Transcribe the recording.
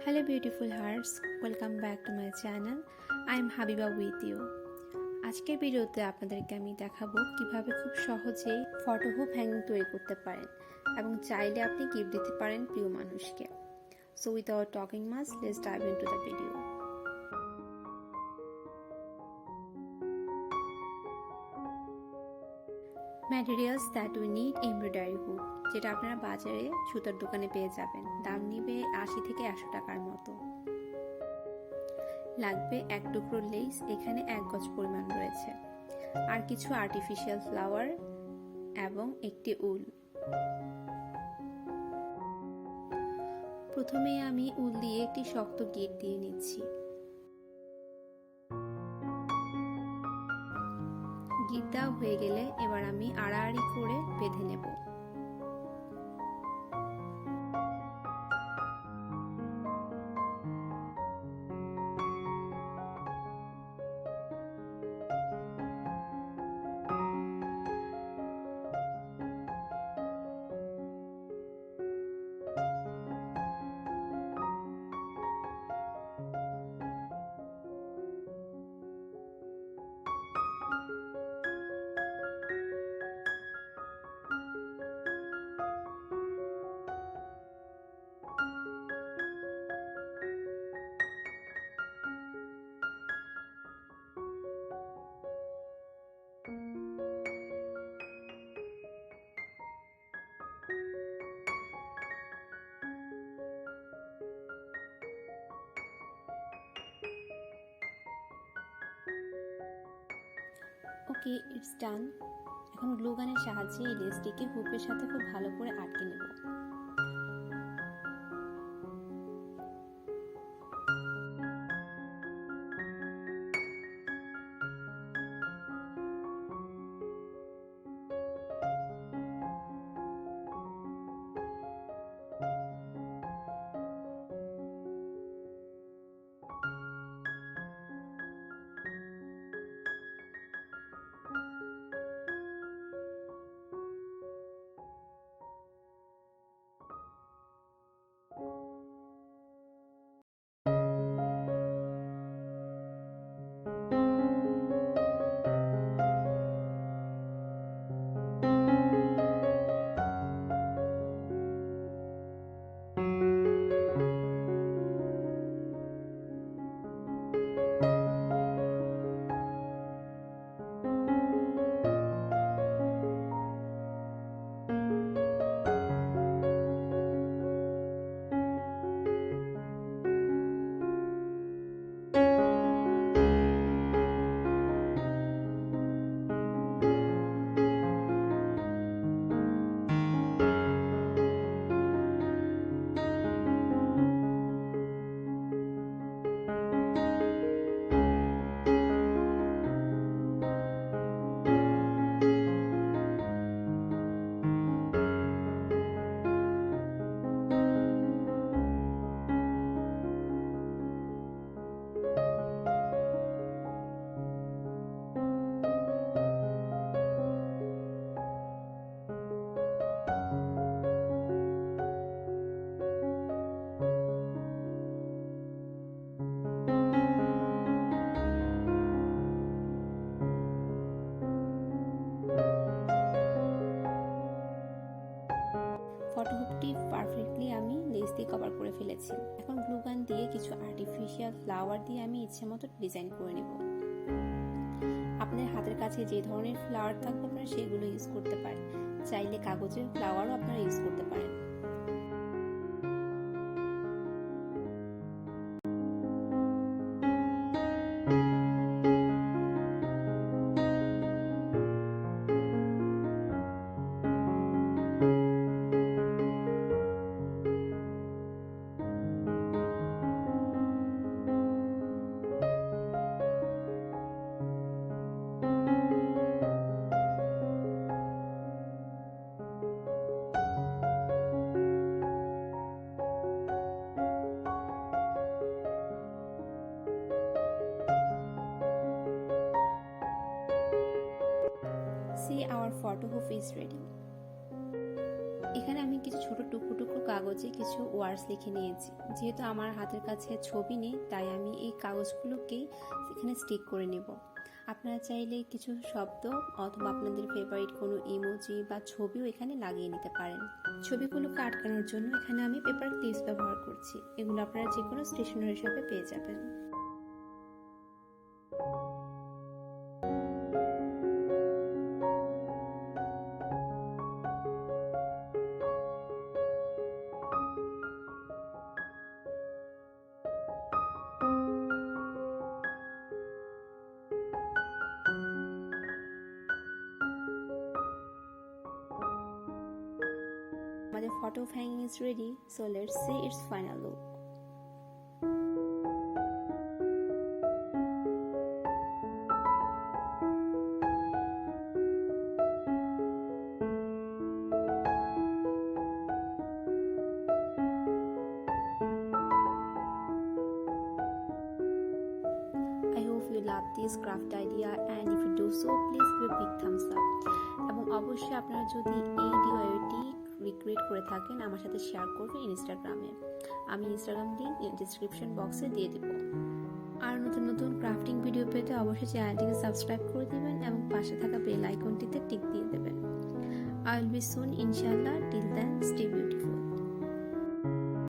Hello beautiful hearts, welcome back to my channel. I am Habiba with you. আজকের ভিডিওতে আপনাদেরকে আমি দেখাবো কিভাবে খুব সহজেই ফটো হুক হ্যাঙ্গিং তৈরি করতে পারেন এবং চাইলে আপনি গিফট দিতে পারেন প্রিয় মানুষকে। So without talking much, let's dive into the video. Materials that we need embroidery hook, যেটা আপনারা বাজারে সুতার দোকানে পেয়ে যাবেন। দাম নিবে 80 থেকে 100 টাকার মতো। লাগবে এক টুকরো লেস, এখানে 1 গজ পরিমাণ রয়েছে, আর কিছু আর্টিফিশিয়াল ফ্লাওয়ার এবং একটি উল। প্রথমে আমি উল দিয়ে একটি শক্ত গিট দিয়ে নিচ্ছি। গিট দেওয়া হয়ে গেলে এবার আমি আড়াআড়ি করে বেঁধে নেব। ওকে, ইটস ডান। এখন গ্লু গানের সাহায্যে এই লেসটিকে হুকের সাথে খুব ভালো করে আটকে নেব। ফটো হুকটি পারফেক্টলি আমি লেস দিয়ে কভার করে ফেলেছি। এখন গ্লু গান দিয়ে কিছু আর্টিফিশিয়াল ফ্লাওয়ার দিয়ে আমি ইচ্ছে মতো ডিজাইন করে নেব। আপনার হাতের কাছে যে ধরনের ফ্লাওয়ার থাকবে আপনারা সেগুলো ইউজ করতে পারেন, চাইলে কাগজের ফ্লাওয়ারও আপনারা ইউজ করতে পারেন। See, our photo hoop is ready. এখানে আমি কিছু ছোট টুকরো টুকরো কাগজে কিছু ওয়ার্ডস লিখে নিয়েছি। যেহেতু আমার হাতের কাছে ছবি নেই, তাই আমি এই কাগজগুলোকেই এখানে স্টিক করে নেব। আপনারা চাইলে কিছু শব্দ অথবা আপনাদের ফেভারিট কোনো ইমোজি বা ছবিও এখানে লাগিয়ে নিতে পারেন। ছবিগুলোকে আটকানোর জন্য এখানে আমি পেপার ক্লিপস ব্যবহার করছি। এগুলো আপনারা যে কোনো স্টেশনারি শপে পেয়ে যাবেন। আমাদের photo hanging is ready, so let's see its final look. I hope you love this craft idea, and if you do so, please give a big thumbs up. এবং অবশ্যই আপনারা যদি এই DIYটি রিক্রিয়েট করে থাকেন আমার সাথে শেয়ার করবেন ইনস্টাগ্রামে। আমি ইনস্টাগ্রাম লিংক ডেসক্রিপশন বক্সে দিয়ে দেব। আর নতুন নতুন ক্রাফটিং ভিডিও পেতে অবশ্যই চ্যানেলটিকে সাবস্ক্রাইব করে দেবেন এবং পাশে থাকা বেল আইকনটিতে টিক দিয়ে দেবেন। I will be soon, inshallah. Till then, stay beautiful.